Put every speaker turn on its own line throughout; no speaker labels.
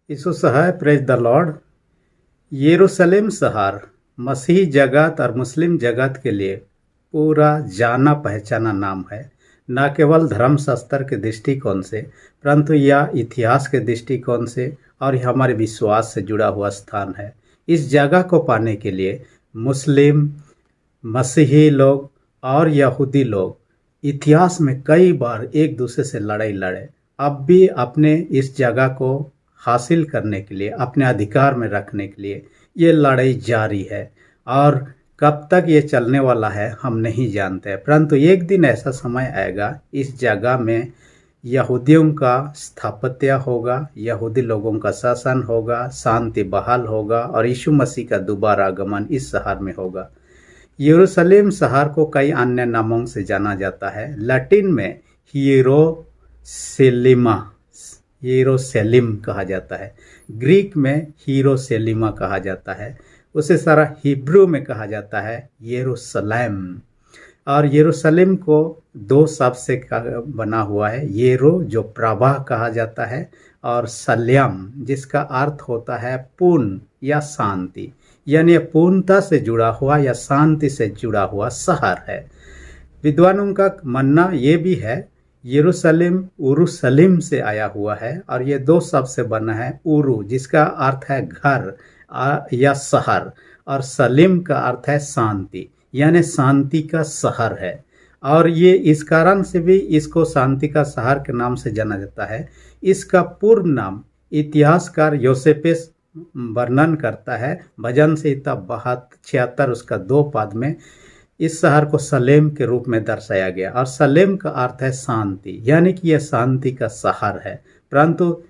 यीशु सहाय, praise the lord. यरूशलेम शहर मसीही जगत और मुस्लिम जगत के लिए पूरा जाना पहचाना नाम है। न केवल धर्मशास्त्र के दृष्टिकोण से, परंतु यह इतिहास के दृष्टिकोण से और यह हमारे विश्वास से जुड़ा हुआ स्थान है। इस जगह को पाने के लिए मुस्लिम, मसीही लोग और यहूदी लोग इतिहास में कई बार एक दूसरे से लड़ाई लड़े। अब भी अपने इस जगह को हासिल करने के लिए, अपने अधिकार में रखने के लिए ये लड़ाई जारी है और कब तक ये चलने वाला है हम नहीं जानते, परंतु एक दिन ऐसा समय आएगा इस जगह में यहूदियों का स्थापत्य होगा, यहूदी लोगों का शासन होगा, शांति बहाल होगा और यीशु मसीह का दोबारा आगमन इस शहर में होगा। यरूशलेम शहर को कई अन्य नामों से जाना जाता है। लैटिन में हीरोसेलिम कहा जाता है, ग्रीक में हीरोसेलिमा कहा जाता है, उसे सारा हिब्रू में कहा जाता है यरूशलेम। और यरूशलेम को दो शब्द से बना हुआ है, येरो जो प्रवाह कहा जाता है और सल्याम जिसका अर्थ होता है पूर्ण या शांति, यानी पूर्णता से जुड़ा हुआ या शांति से जुड़ा हुआ शहर है। विद्वानों का मानना ये भी है यरूशलेम उरुसलीम से आया हुआ है और ये दो शब्द से बना है, उरु जिसका अर्थ है घर या शहर और सलीम का अर्थ है शांति, यानी शांति का शहर है। और ये इस कारण से भी इसको शांति का शहर के नाम से जाना जाता है। इसका पूर्व नाम इतिहासकार योसेफस वर्णन करता है, भजन संहिता 76 उसका 2 पद में इस शहर को सलेम के रूप में दर्शाया गया और सलेम का अर्थ है शांति, यानी कि यह शांति का शहर है। परंतु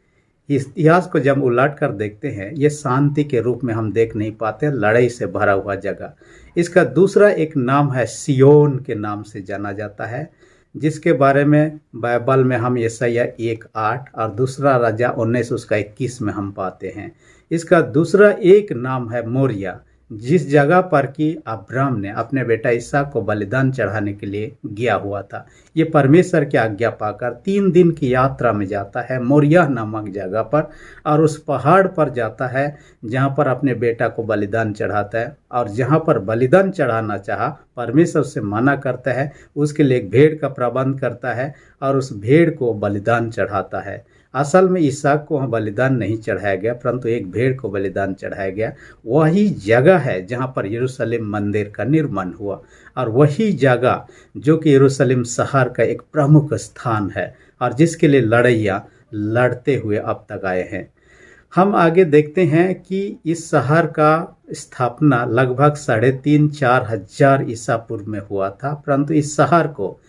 इतिहास को जब उलट कर देखते हैं ये शांति के रूप में हम देख नहीं पाते, लड़ाई से भरा हुआ जगह। इसका दूसरा एक नाम है सियोन के नाम से जाना जाता है, जिसके बारे में बाइबल में हम यशायाह 1:8 और दूसरा राजा 19 उसका 21 में हम पाते हैं। इसका दूसरा एक नाम है मोरिया, जिस जगह पर कि अब्राहम ने अपने बेटा इसहाक को बलिदान चढ़ाने के लिए गया हुआ था। ये परमेश्वर की आज्ञा पाकर 3 दिन की यात्रा में जाता है मोरिया नामक जगह पर और उस पहाड़ पर जाता है जहाँ पर अपने बेटा को बलिदान चढ़ाता है। और जहाँ पर बलिदान चढ़ाना चाहा परमेश्वर से मना करता है, उसके लिए एक भेड़ का प्रबंध करता है और उस भेड़ को बलिदान चढ़ाता है। असल में इसहाक को वहाँ बलिदान नहीं चढ़ाया गया, परंतु एक भेड़ को बलिदान चढ़ाया गया। वही जगह है जहाँ पर यरूशलेम मंदिर का निर्माण हुआ और वही जगह जो कि यरूशलेम शहर का एक प्रमुख स्थान है और जिसके लिए लड़ाइयाँ लड़ते हुए अब तक आए हैं। हम आगे देखते हैं कि इस शहर का स्थापना लगभग 3.5-4 हजार ईसा पूर्व में हुआ था, परंतु इस शहर को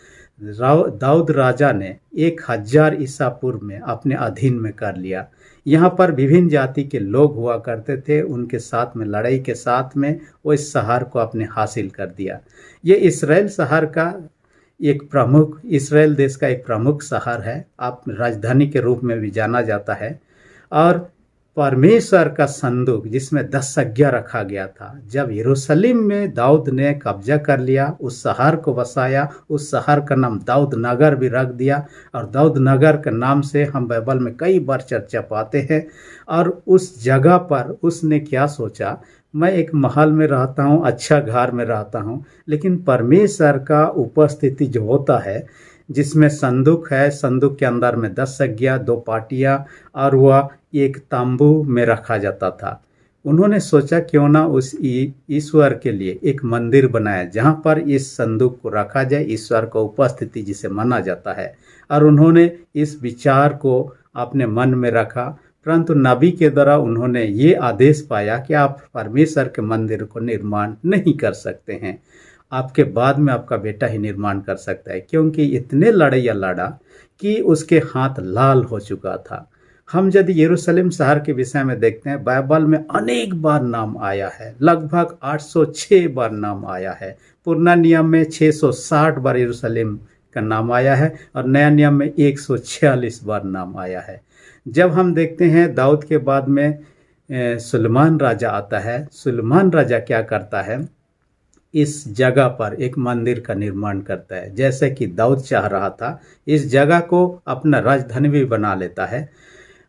दाऊद राजा ने 1000 ईसा पूर्व में अपने अधीन में कर लिया। यहाँ पर विभिन्न जाति के लोग हुआ करते थे, उनके साथ में लड़ाई के साथ में वो इस शहर को अपने हासिल कर दिया। ये इस्राएल शहर का इस्राएल देश का एक प्रमुख शहर है, आप राजधानी के रूप में भी जाना जाता है। और परमेश्वर का संदूक जिसमें 10 आज्ञा रखा गया था, जब यरूशलेम में दाऊद ने कब्जा कर लिया, उस शहर को बसाया, उस शहर का नाम दाऊद नगर भी रख दिया और दाऊद नगर के नाम से हम बाइबल में कई बार चर्चा पाते हैं। और उस जगह पर उसने क्या सोचा, मैं एक महल में रहता हूँ, अच्छा घर में रहता हूँ, लेकिन परमेश्वर का उपस्थिति जो होता है जिसमें संदूक है, संदूक के अंदर में 10 आज्ञा, 2 पाटियाँ और वह एक तांबू में रखा जाता था। उन्होंने सोचा क्यों ना उस ईश्वर के लिए एक मंदिर बनाया जहाँ पर इस संदूक को रखा जाए, ईश्वर को उपस्थिति जिसे माना जाता है। और उन्होंने इस विचार को अपने मन में रखा, परंतु नबी के द्वारा उन्होंने ये आदेश पाया कि आप परमेश्वर के मंदिर को निर्माण नहीं कर सकते हैं, आपके बाद में आपका बेटा ही निर्माण कर सकता है, क्योंकि इतने लड़ाइयाँ लड़ा कि उसके हाथ लाल हो चुका था। हम यदि यरूशलेम शहर के विषय में देखते हैं, बाइबल में अनेक बार नाम आया है, लगभग 806 बार नाम आया है। पुराना नियम में 660 बार यरूशलेम का नाम आया है और नया नियम में 146 बार नाम आया है। जब हम देखते हैं दाऊद के बाद में सुलेमान राजा आता है, सुलेमान राजा क्या करता है, इस जगह पर एक मंदिर का निर्माण करता है। जैसे कि दाऊद चाह रहा था, इस जगह को अपना राजधानी भी बना लेता है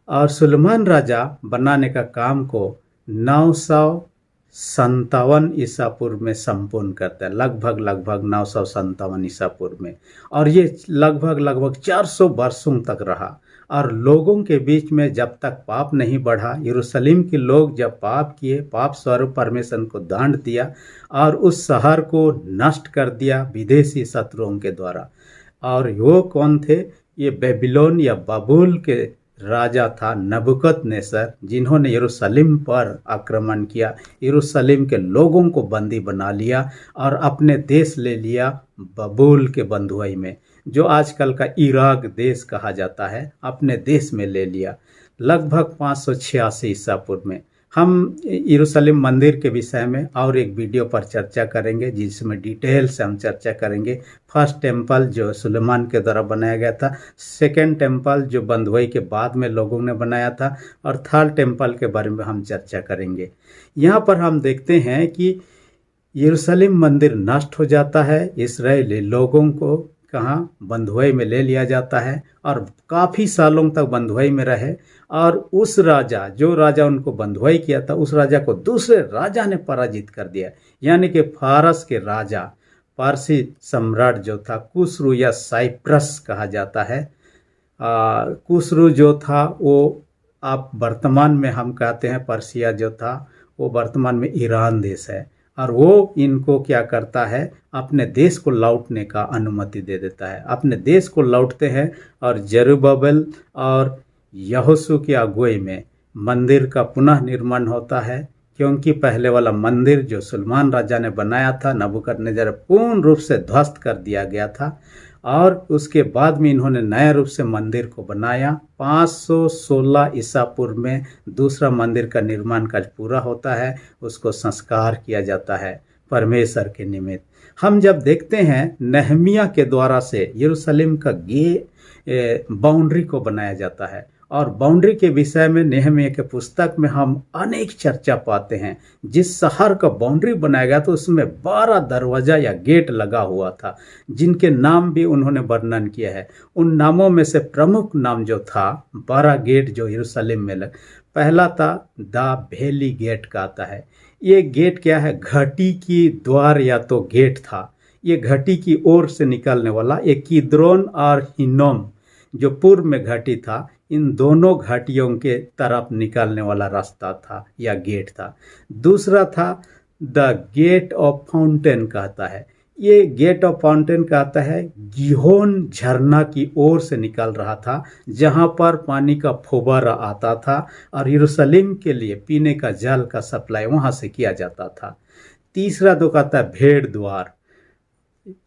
और सुलेमान राजा बनाने का काम को 957 ईसा पूर्व में संपूर्ण करता है, लगभग 957 ईसा पूर्व में। और ये लगभग 400 वर्षों तक रहा। और लोगों के बीच में जब तक पाप नहीं बढ़ा, यरूशलेम के लोग जब पाप किए, पाप स्वरूप परमेश्वर को दंड दिया और उस शहर को नष्ट कर दिया विदेशी शत्रुओं के द्वारा। और वो कौन थे? ये बेबीलोन या बाबुल के राजा था नबूकदनेस्सर, जिन्होंने यरूशलेम पर आक्रमण किया, यरूशलेम के लोगों को बंदी बना लिया और अपने देश ले लिया बाबुल के बंधुआई में, जो आजकल का इराक देश कहा जाता है, अपने देश में ले लिया लगभग 586 ईसा पूर्व में। हम यरूशलेम मंदिर के विषय में और एक वीडियो पर चर्चा करेंगे, जिसमें डिटेल से हम चर्चा करेंगे। फर्स्ट टेम्पल जो सुलेमान के द्वारा बनाया गया था, सेकेंड टेम्पल जो बंधुआई के बाद में लोगों ने बनाया था, और थर्ड टेम्पल के बारे में हम चर्चा करेंगे। यहाँ पर हम देखते हैं कि यरूशलेम मंदिर नष्ट हो जाता है, इस्राएली लोगों को कहाँ? बंधुआई में ले लिया जाता है और काफ़ी सालों तक बंधुआई में रहे। और उस राजा, जो राजा उनको बंधुआई किया था, उस राजा को दूसरे राजा ने पराजित कर दिया। यानी कि फारस के राजा, पारसी सम्राट जो था, कुसरू या साइप्रस कहा जाता है, कुसरू जो था वो आप वर्तमान में हम कहते हैं पर्सिया जो था वो वर्तमान में ईरान देश है। और वो इनको क्या करता है? अपने देश को लौटने का अनुमति दे देता है। अपने देश को लौटते हैं और जरुब्बाबेल और यहोशू की अगुवाई में मंदिर का पुनः निर्माण होता है, क्योंकि पहले वाला मंदिर जो सुलेमान राजा ने बनाया था, नबूकदनेस्सर पूर्ण रूप से ध्वस्त कर दिया गया था। और उसके बाद में इन्होंने नया रूप से मंदिर को बनाया। 516 ईसा पूर्व में दूसरा मंदिर का निर्माण कार्य पूरा होता है, उसको संस्कार किया जाता है परमेश्वर के निमित्त। हम जब देखते हैं नहमिया के द्वारा से यरूशलेम का बाउंड्री को बनाया जाता है, और बाउंड्री के विषय में नहमिया के पुस्तक में हम अनेक चर्चा पाते हैं। जिस शहर का बाउंड्री बनाया गया था उसमें 12 दरवाजा या गेट लगा हुआ था, जिनके नाम भी उन्होंने वर्णन किया है। उन नामों में से प्रमुख नाम जो था, 12 गेट जो यरूशलेम में पहला था द भेली गेट का आता है। ये गेट क्या है? घटी की द्वार या तो गेट था। ये घटी की ओर से निकलने वाला, एक किद्रोन और हिन्नोम जो पूर्व में घाटी था, इन दोनों घाटियों के तरफ निकलने वाला रास्ता था या गेट था। दूसरा था द गेट ऑफ फाउंटेन कहता है। ये गेट ऑफ फाउंटेन कहता है गिहोन झरना की ओर से निकल रहा था, जहाँ पर पानी का फुव्वारा आता था और यरूशलेम के लिए पीने का जल का सप्लाई वहाँ से किया जाता था। तीसरा तो कहता है भेड़ द्वार।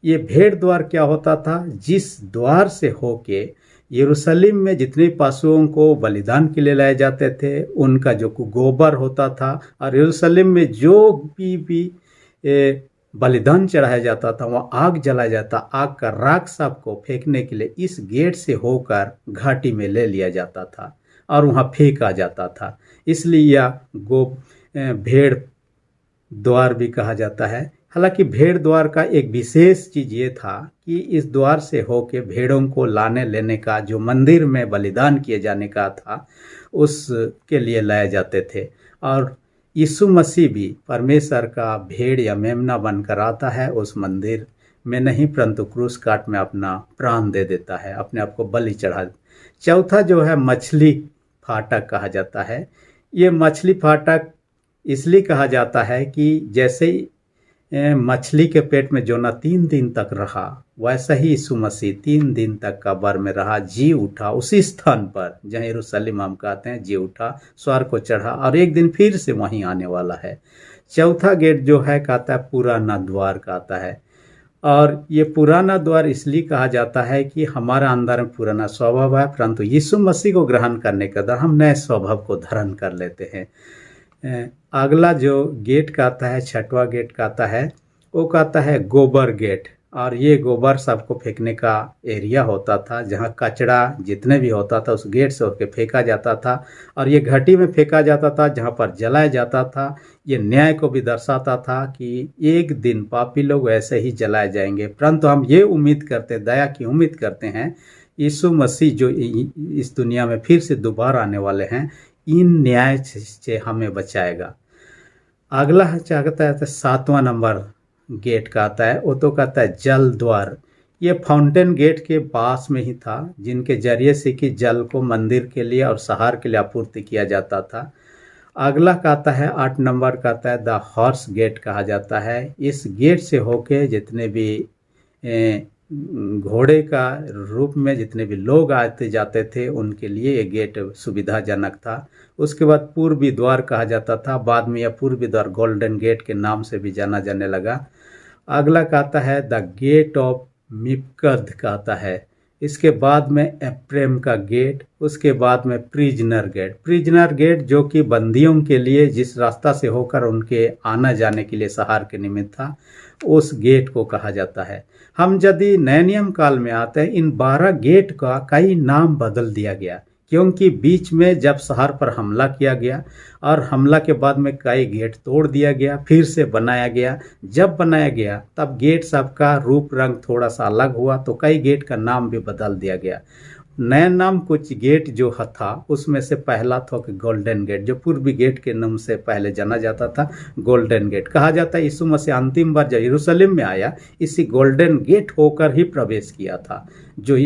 ये भेड़ द्वार क्या होता था? जिस द्वार से होके यरूशलेम में जितने पशुओं को बलिदान के लिए लाए जाते थे, उनका जो गोबर होता था, और यरूशलेम में जो भी बलिदान चढ़ाया जाता था, वहाँ आग जलाया जाता, आग का राख सबको फेंकने के लिए इस गेट से होकर घाटी में ले लिया जाता था और वहाँ फेंका जाता था। इसलिए यह भेड़ द्वार भी कहा जाता है। हालांकि भेड़ द्वार का एक विशेष चीज़ ये था कि इस द्वार से होके भेड़ों को लाने लेने का, जो मंदिर में बलिदान किए जाने का था, उसके लिए लाए जाते थे। और यीशु मसीह भी परमेश्वर का भेड़ या मेमना बनकर आता है, उस मंदिर में नहीं परंतु क्रूस काट में अपना प्राण दे देता है, अपने आप को बलि चढ़ा। चौथा जो है मछली फाटक कहा जाता है। ये मछली फाटक इसलिए कहा जाता है कि जैसे ही मछली के पेट में जोना 3 दिन तक रहा, वैसा ही यीशु मसीह 3 दिन तक कब्र में रहा, जी उठा उसी स्थान पर जहाँ यरूशलेम हम कहते हैं, जी उठा, स्वर्ग को चढ़ा और एक दिन फिर से वहीं आने वाला है। चौथा गेट जो है कहता है पुराना द्वार कहता है। और ये पुराना द्वार इसलिए कहा जाता है कि हमारा अंदर में पुराना स्वभाव है, परंतु यीशु मसीह को ग्रहण करने के बाद हम नए स्वभाव को धारण कर लेते हैं। अगला जो गेट कहता है, छठवां गेट कहता है, वो कहता है गोबर गेट। और ये गोबर सबको फेंकने का एरिया होता था, जहाँ कचरा जितने भी होता था उस गेट से होकर फेंका जाता था, और ये घाटी में फेंका जाता था जहाँ पर जलाया जाता था। ये न्याय को भी दर्शाता था कि एक दिन पापी लोग ऐसे ही जलाए जाएंगे, परंतु हम ये उम्मीद करते, दया की उम्मीद करते हैं यीशु मसीह जो इस दुनिया में फिर से दोबारा आने वाले हैं, इन न्याय से हमें बचाएगा। अगला चाहता है 7वां नंबर गेट का आता है, वो तो कहता है जल द्वार। ये फाउंटेन गेट के पास में ही था, जिनके जरिए से कि जल को मंदिर के लिए और शहर के लिए आपूर्ति किया जाता था। अगला कहता है 8 नंबर कहता है द हॉर्स गेट कहा जाता है। इस गेट से होके जितने भी घोड़े का रूप में जितने भी लोग आते जाते थे उनके लिए ये गेट सुविधाजनक था। उसके बाद पूर्वी द्वार कहा जाता था, बाद में यह पूर्वी द्वार गोल्डन गेट के नाम से भी जाना जाने लगा। अगला कहता है द गेट ऑफ मिपकर्द कहता है। इसके बाद में एप्रेम का गेट, उसके बाद में प्रिजनर गेट। प्रिजनर गेट जो कि बंदियों के लिए जिस रास्ता से होकर उनके आना जाने के लिए शहर के निमित्त था, उस गेट को कहा जाता है। हम यदि नए नियम काल में आते हैं, इन 12 गेट का कई नाम बदल दिया गया, क्योंकि बीच में जब शहर पर हमला किया गया और हमला के बाद में कई गेट तोड़ दिया गया, फिर से बनाया गया। जब बनाया गया तब गेट सबका रूप रंग थोड़ा सा अलग हुआ, तो कई गेट का नाम भी बदल दिया गया। नया नाम कुछ गेट जो था उसमें से पहला था कि गोल्डन गेट, जो पूर्वी गेट के नाम से पहले जाना जाता था। गोल्डन गेट कहा जाता है यीशु मसीह अंतिम बार जब यरूशलेम में आया, इसी गोल्डन गेट होकर ही प्रवेश किया था, जो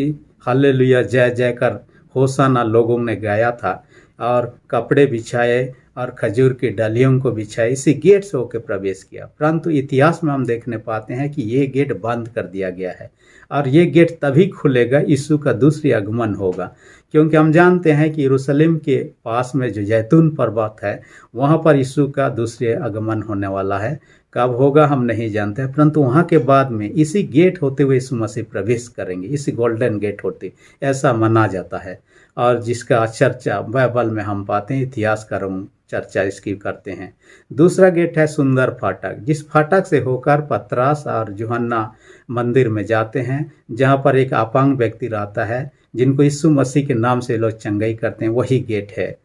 हालेलुया जय जय कर होसाना लोगों ने गाया था, और कपड़े बिछाए और खजूर की डालियों को बिछाए, इसी गेट से होकर प्रवेश किया। परंतु इतिहास में हम देखने पाते हैं कि ये गेट बंद कर दिया गया है, और ये गेट तभी खुलेगा यीशु का दूसरी आगमन होगा, क्योंकि हम जानते हैं कि यरूशलेम के पास में जो जैतून पर्वत है वहाँ पर यीशु का दूसरे आगमन होने वाला है। कब होगा हम नहीं जानते, परंतु वहाँ के बाद में इसी गेट होते हुए यीशु मसीह प्रवेश करेंगे, इसी गोल्डन गेट होते, ऐसा माना जाता है। और जिसका चर्चा बाइबल में हम पाते हैं, इतिहासकारों चर्चा इसकी करते हैं। दूसरा गेट है सुंदर फाटक, जिस फाटक से होकर पतरस और यूहन्ना मंदिर में जाते हैं, जहाँ पर एक अपंग व्यक्ति रहता है जिनको यीशु मसीह के नाम से लोग चंगाई करते हैं, वही गेट है।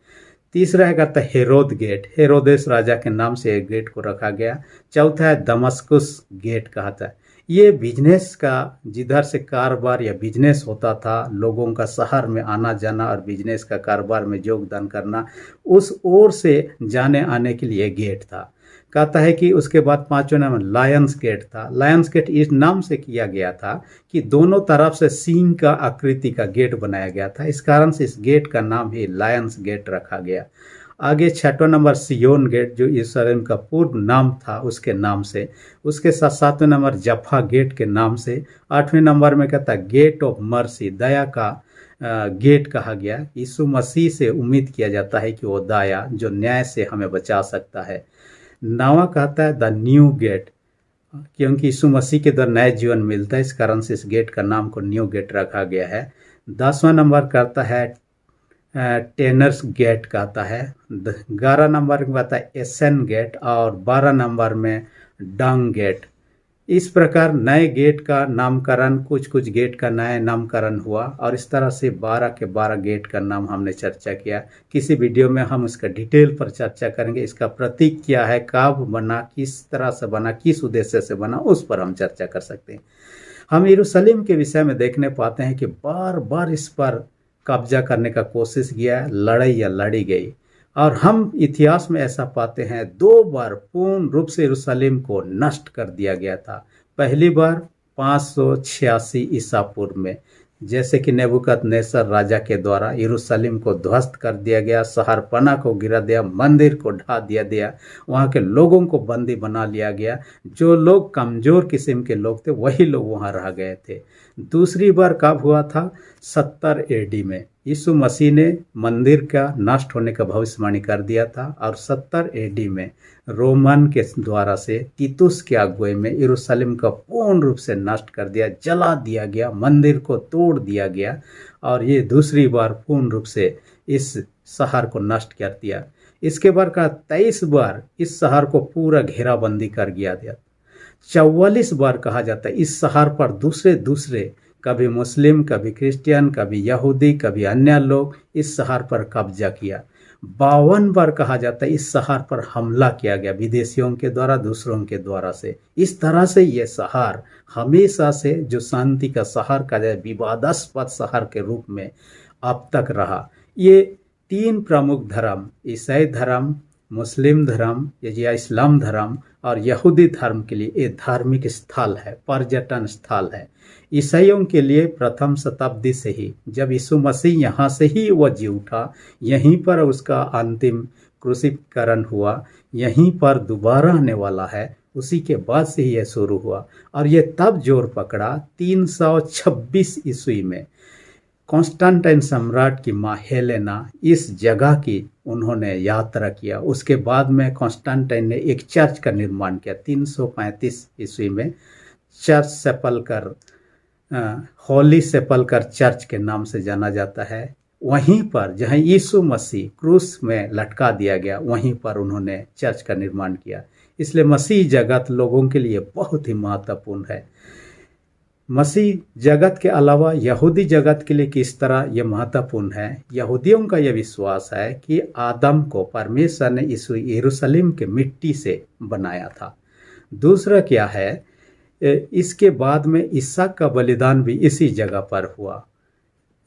तीसरा है कहता है हेरोद गेट, हेरोदेस राजा के नाम से एक गेट को रखा गया। चौथा है दमस्कुस गेट कहता है। ये बिजनेस का, जिधर से कारोबार या बिजनेस होता था, लोगों का शहर में आना जाना और बिजनेस का कारोबार में योगदान करना, उस ओर से जाने आने के लिए गेट था। कहता है कि उसके बाद 5वां नंबर लायंस गेट था। लायंस गेट इस नाम से किया गया था कि दोनों तरफ से सिंह का आकृति का गेट बनाया गया था, इस कारण से इस गेट का नाम ही लायंस गेट रखा गया। आगे 6वां नंबर सियोन गेट, जो यरूशलेम का पूर्व नाम था उसके नाम से। उसके साथ 7वें नंबर जफा गेट के नाम से। 8वें नंबर में कहता है गेट ऑफ मर्सी, दया का गेट कहा गया। यीशु मसीह से उम्मीद किया जाता है कि वो दया जो न्याय से हमें बचा सकता है। 9वां कहता है द न्यू गेट, क्योंकि यीशु मसीह के द्वारा नया जीवन मिलता है, इस कारण से इस गेट का नाम को न्यू गेट रखा गया है। 10वां नंबर करता है टेनर्स गेट कहता है। 11 नंबर में कहता है एसन गेट, और 12 नंबर में डंग गेट। इस प्रकार नए गेट का नामकरण, कुछ कुछ गेट का नया नामकरण हुआ, और इस तरह से 12 के 12 गेट का नाम हमने चर्चा किया। किसी वीडियो में हम इसका डिटेल पर चर्चा करेंगे, इसका प्रतीक क्या है, कब बना, किस तरह से बना, किस उद्देश्य से बना, उस पर हम चर्चा कर सकते हैं। हम यरूशलेम के विषय में देखने पाते हैं कि बार बार इस पर कब्जा करने का कोशिश किया, लड़ाई या लड़ी गई, और हम इतिहास में ऐसा पाते हैं 2 बार पूर्ण रूप से यरूशलेम को नष्ट कर दिया गया था। पहली बार 586 ईसा पूर्व में, जैसे कि नेबुकदनेस्सर राजा के द्वारा यरूशलेम को ध्वस्त कर दिया गया, शहरपना को गिरा दिया, मंदिर को ढा दिया गया, वहाँ के लोगों को बंदी बना लिया गया। जो लोग कमज़ोर किस्म के लोग थे वही लोग वहाँ रह गए थे। दूसरी बार कब हुआ था? 70 AD में यीशु मसीह ने मंदिर का नष्ट होने का भविष्यवाणी कर दिया था, और 70 AD में रोमन के द्वारा से तीतुस के अगुवाई में यरूशलेम का पूर्ण रूप से नष्ट कर दिया, जला दिया गया, मंदिर को तोड़ दिया गया, और ये दूसरी बार पूर्ण रूप से इस शहर को नष्ट कर दिया। इसके बाद का 23 बार इस शहर को पूरा घेराबंदी कर दिया गया। 44 बार कहा जाता है इस शहर पर दूसरे कभी मुस्लिम, कभी क्रिश्चियन, कभी यहूदी, कभी अन्य लोग इस शहर पर कब्जा किया। 52 बार कहा जाता है इस शहर पर हमला किया गया, विदेशियों के द्वारा, दूसरों के द्वारा से। इस तरह से ये शहर हमेशा से जो शांति का शहर का जाए, विवादास्पद शहर के रूप में अब तक रहा। ये 3 प्रमुख धर्म, ईसाई धर्म, मुस्लिम धर्म या इस्लाम धर्म और यहूदी धर्म के लिए ये धार्मिक स्थल है, पर्यटन स्थल है। ईसाइयों के लिए प्रथम शताब्दी से ही, जब यीशु मसीह यहाँ से ही वो जी उठा, यहीं पर उसका अंतिम क्रूसीकरण हुआ, यहीं पर दोबारा आने वाला है, उसी के बाद से ही यह शुरू हुआ। और ये तब जोर पकड़ा 326 ईस्वी में कॉन्स्टेंटाइन सम्राट की माँ हेलेना इस जगह की उन्होंने यात्रा किया। उसके बाद में कॉन्स्टेंटाइन ने एक चर्च का निर्माण किया 335 ईस्वी में, चर्च सेपल्कर, होली सेपल्कर चर्च के नाम से जाना जाता है। वहीं पर जहाँ यीशु मसीह क्रूस में लटका दिया गया, वहीं पर उन्होंने चर्च का निर्माण किया। इसलिए मसीह जगत लोगों के लिए बहुत ही महत्वपूर्ण है। मसीह जगत के अलावा यहूदी जगत के लिए किस तरह यह महत्वपूर्ण है। यहूदियों का यह विश्वास है कि आदम को परमेश्वर ने इस यरूशलेम के मिट्टी से बनाया था। दूसरा क्या है, इसके बाद में इसहाक का बलिदान भी इसी जगह पर हुआ।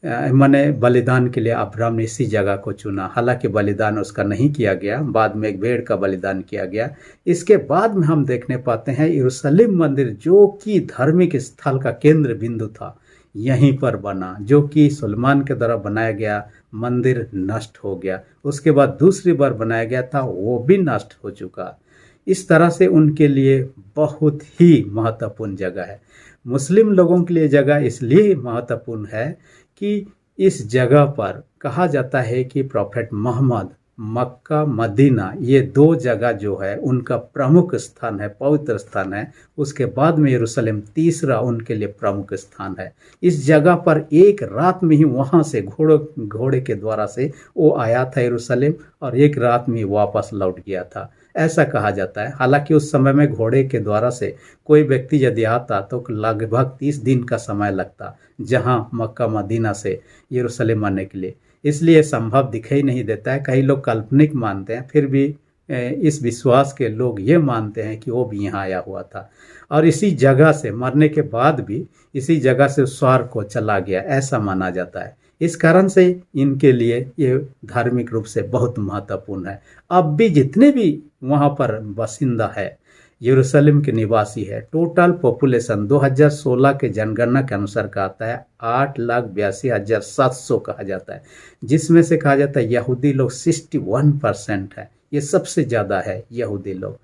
मैंने बलिदान के लिए अब्राहम ने इसी जगह को चुना, हालांकि बलिदान उसका नहीं किया गया, बाद में एक भेड़ का बलिदान किया गया। इसके बाद में हम देखने पाते हैं यरूशलेम मंदिर, जो कि धार्मिक स्थल का केंद्र बिंदु था, यहीं पर बना, जो कि सुलेमान के द्वारा बनाया गया मंदिर नष्ट हो गया। उसके बाद दूसरी बार बनाया गया था, वो भी नष्ट हो चुका। इस तरह से उनके लिए बहुत ही महत्वपूर्ण जगह है। मुस्लिम लोगों के लिए जगह इसलिए महत्वपूर्ण है कि इस जगह पर कहा जाता है कि प्रॉफेट मोहम्मद, मक्का, मदीना, ये 2 जगह जो है उनका प्रमुख स्थान है, पवित्र स्थान है। उसके बाद में यरूशलेम तीसरा उनके लिए प्रमुख स्थान है। इस जगह पर एक रात में ही वहाँ से घोड़े के द्वारा से वो आया था यरूशलेम, और एक रात में वापस लौट गया था, ऐसा कहा जाता है। हालांकि उस समय में घोड़े के द्वारा से कोई व्यक्ति यदि आता तो लगभग 30 दिन का समय लगता, जहां मक्का मदीना से यरूशलेम आने के लिए। इसलिए संभव दिखाई नहीं देता है। कई लोग काल्पनिक मानते हैं, फिर भी इस विश्वास के लोग ये मानते हैं कि वो भी यहाँ आया हुआ था, और इसी जगह से मरने के बाद भी इसी जगह से स्वर्ग को चला गया, ऐसा माना जाता है। इस कारण से इनके लिए ये धार्मिक रूप से बहुत महत्वपूर्ण है। अब भी जितने भी वहाँ पर बासिंदा है, यरूशलेम के निवासी है, टोटल पॉपुलेशन 2016 के जनगणना के अनुसार कहता है 8,82,700 कहा जाता है, जिसमें से कहा जाता है यहूदी लोग 61% है, ये सबसे ज़्यादा है यहूदी लोग।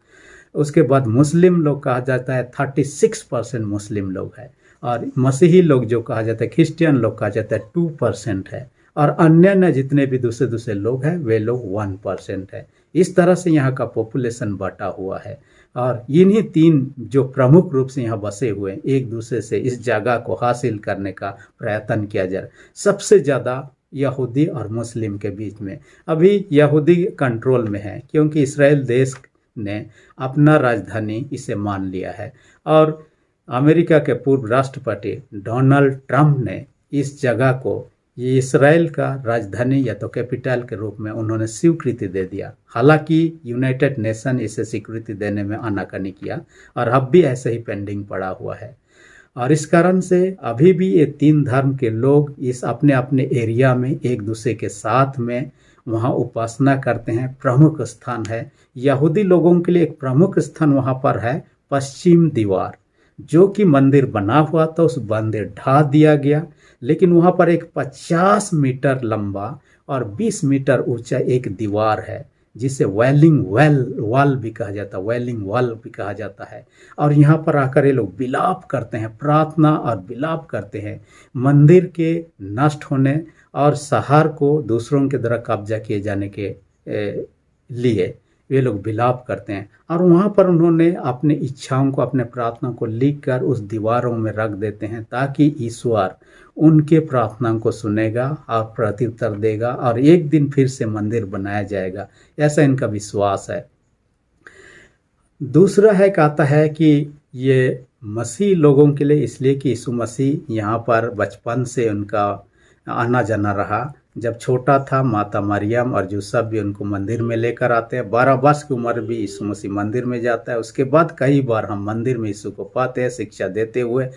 उसके बाद मुस्लिम लोग कहा जाता है 36% मुस्लिम लोग है, और मसीही लोग जो कहा जाता है, क्रिश्चियन लोग कहा जाता है 2% है, और अन्य जितने भी दूसरे लोग हैं वे लोग 1% है। इस तरह से यहाँ का पॉपुलेशन बटा हुआ है, और इन्हीं 3 जो प्रमुख रूप से यहाँ बसे हुए हैं, एक दूसरे से इस जगह को हासिल करने का प्रयत्न किया जा रहा है। सबसे ज़्यादा यहूदी और मुस्लिम के बीच में अभी यहूदी कंट्रोल में है, क्योंकि इसराइल देश ने अपना राजधानी इसे मान लिया है, और अमेरिका के पूर्व राष्ट्रपति डोनाल्ड ट्रंप ने इस जगह को ये इसराइल का राजधानी या तो कैपिटल के रूप में उन्होंने स्वीकृति दे दिया। हालांकि यूनाइटेड नेशन इसे स्वीकृति देने में आनाकानी किया, और अब भी ऐसे ही पेंडिंग पड़ा हुआ है। और इस कारण से अभी भी ये 3 धर्म के लोग इस अपने अपने एरिया में एक दूसरे के साथ में वहाँ उपासना करते हैं। प्रमुख स्थान है यहूदी लोगों के लिए, एक प्रमुख स्थान वहाँ पर है पश्चिम दीवार, जो कि मंदिर बना हुआ था, उस मंदिर ढा दिया गया, लेकिन वहाँ पर एक 50 मीटर लंबा और 20 मीटर ऊंचा एक दीवार है, जिसे वेलिंग वॉल भी कहा जाता है, वेलिंग वॉल भी कहा जाता है। और यहाँ पर आकर ये लोग विलाप करते हैं, प्रार्थना और विलाप करते हैं मंदिर के नष्ट होने और शहर को दूसरों के द्वारा कब्जा किए जाने के लिए वे लोग विलाप करते हैं। और वहाँ पर उन्होंने अपनी इच्छाओं को, अपने प्रार्थना को लिखकर उस दीवारों में रख देते हैं, ताकि ईश्वर उनके प्रार्थना को सुनेगा और प्रत्युत्तर देगा, और एक दिन फिर से मंदिर बनाया जाएगा, ऐसा इनका विश्वास है। दूसरा है, कहता है कि ये मसीह लोगों के लिए इसलिए कि यीशु मसीह यहाँ पर बचपन से उनका आना जाना रहा, जब छोटा था माता मरियम और यूसुफ भी उनको मंदिर में लेकर आते हैं। 12 वर्ष की उम्र भी यीशु मसीह मंदिर में जाता है। उसके बाद कई बार हम मंदिर में यीशु को पाते हैं शिक्षा देते हुए,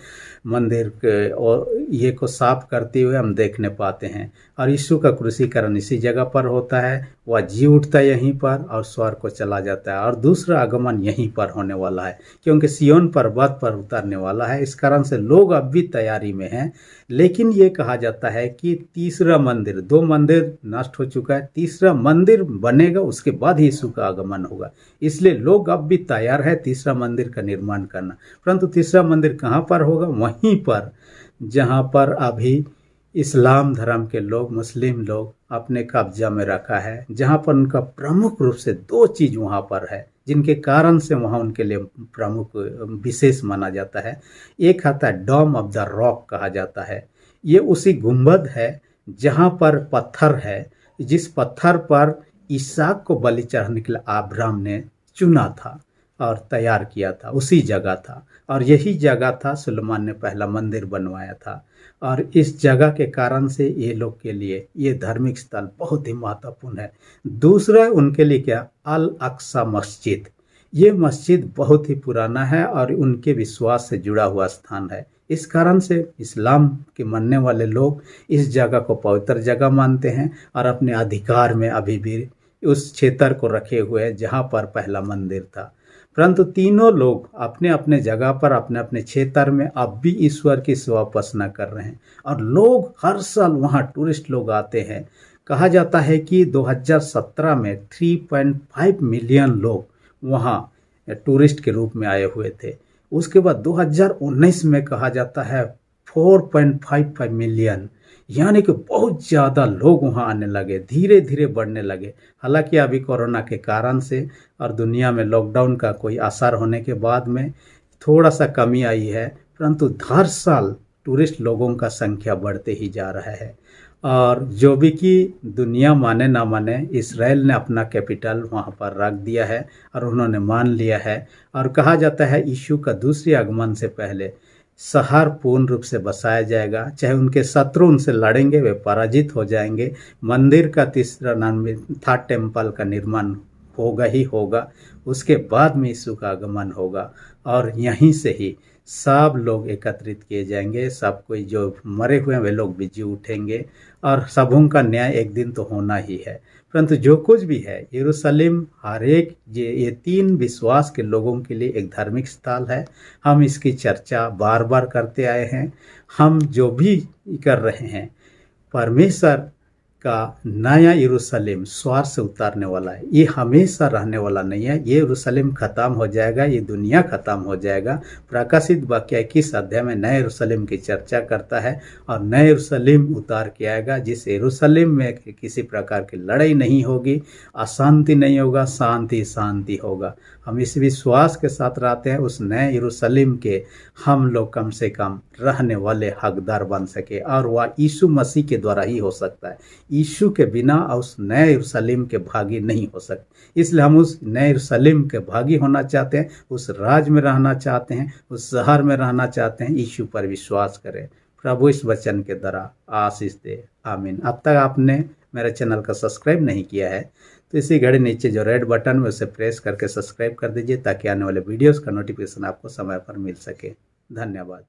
मंदिर के और ये को साफ करते हुए हम देखने पाते हैं। और यीशु का क्रूसीकरण इसी जगह पर होता है। वह जी उठता है यहीं पर और स्वर्ग को चला जाता है, और दूसरा आगमन यहीं पर होने वाला है, क्योंकि सिय्योन पर्वत पर उतरने वाला है। इस कारण से लोग अब भी तैयारी में हैं। लेकिन ये कहा जाता है कि तीसरा मंदिर, 2 मंदिर नष्ट हो चुका है, तीसरा मंदिर बनेगा, उसके बाद ही यीशु का आगमन होगा। इसलिए लोग अब भी तैयार है तीसरा मंदिर का निर्माण करना। परंतु तीसरा मंदिर कहाँ पर होगा? वहीं पर जहाँ पर अभी इस्लाम धर्म के लोग, मुस्लिम लोग अपने कब्जा में रखा है, जहाँ पर उनका प्रमुख रूप से 2 चीज़ वहाँ पर है जिनके कारण से वहाँ उनके लिए प्रमुख विशेष माना जाता है। एक आता है डोम ऑफ द रॉक कहा जाता है। ये उसी गुंबद है जहाँ पर पत्थर है, जिस पत्थर पर इसहाक को बलि चढ़ाने के लिए अब्राहम ने चुना था और तैयार किया था, उसी जगह था। और यही जगह था सुलेमान ने पहला मंदिर बनवाया था। और इस जगह के कारण से ये लोग के लिए ये धार्मिक स्थल बहुत ही महत्वपूर्ण है। दूसरा उनके लिए क्या? अल अक्सा मस्जिद। ये मस्जिद बहुत ही पुराना है और उनके विश्वास से जुड़ा हुआ स्थान है। इस कारण से इस्लाम के मानने वाले लोग इस जगह को पवित्र जगह मानते हैं और अपने अधिकार में अभी भी उस क्षेत्र को रखे हुए हैं जहाँ पर पहला मंदिर था। परंतु तीनों लोग अपने अपने जगह पर, अपने अपने क्षेत्र में अब भी ईश्वर की सेवा उपासना कर रहे हैं। और लोग हर साल वहाँ टूरिस्ट लोग आते हैं। कहा जाता है कि 2017 में 3.5 मिलियन लोग वहाँ टूरिस्ट के रूप में आए हुए थे। उसके बाद 2019 में कहा जाता है 4.55 मिलियन, यानी कि बहुत ज़्यादा लोग वहाँ आने लगे, धीरे धीरे बढ़ने लगे। हालांकि अभी कोरोना के कारण से और दुनिया में लॉकडाउन का कोई असर होने के बाद में थोड़ा सा कमी आई है, परंतु हर साल टूरिस्ट लोगों का संख्या बढ़ते ही जा रहा है। और जो भी कि दुनिया माने ना माने, इसराइल ने अपना कैपिटल वहाँ पर रख दिया है और उन्होंने मान लिया है। और कहा जाता है यीशु का दूसरे आगमन से पहले शहर पूर्ण रूप से बसाया जाएगा। चाहे उनके शत्रु उनसे लड़ेंगे, वे पराजित हो जाएंगे। मंदिर का तीसरा नाम था टेम्पल का निर्माण होगा ही होगा। उसके बाद में यीशु का आगमन होगा और यहीं से ही सब लोग एकत्रित किए जाएंगे। सब कोई जो मरे हुए हैं वे लोग भी जी उठेंगे और सबों का न्याय एक दिन तो होना ही है। परंतु जो कुछ भी है, यरूशलेम हर एक ये 3 विश्वास के लोगों के लिए एक धार्मिक स्थल है। हम इसकी चर्चा बार बार करते आए हैं। हम जो भी कर रहे हैं, परमेश्वर का नया यरूशलेम स्वर्ग से उतारने वाला है। ये हमेशा रहने वाला नहीं है। ये यरूशलेम खत्म हो जाएगा, ये दुनिया खत्म हो जाएगा। प्रकाशित वाक्य 21 अध्याय में नए यरूशलेम की चर्चा करता है और नए यरूशलेम उतार के आएगा, जिस यरूशलेम में किसी प्रकार की लड़ाई नहीं होगी, अशांति नहीं होगा, शांति शांति होगा। हम इस विश्वास के साथ रहते हैं उस नए यरूशलेम के हम लोग कम से कम रहने वाले हकदार बन सके, और वह यीशु मसीह के द्वारा ही हो सकता है। यीशु के बिना उस नए यरूशलेम के भागी नहीं हो सकते। इसलिए हम उस नए यरूशलेम के भागी होना चाहते हैं, उस राज में रहना चाहते हैं, उस शहर में रहना चाहते हैं। यीशु पर विश्वास करें। प्रभु इस वचन के द्वारा आशीष दे। आमीन। अब तक आपने मेरे चैनल का सब्सक्राइब नहीं किया है तो इसी घड़ी नीचे जो रेड बटन है उसे प्रेस करके सब्सक्राइब कर दीजिए, ताकि आने वाले वीडियोस का नोटिफिकेशन आपको समय पर मिल सके। धन्यवाद।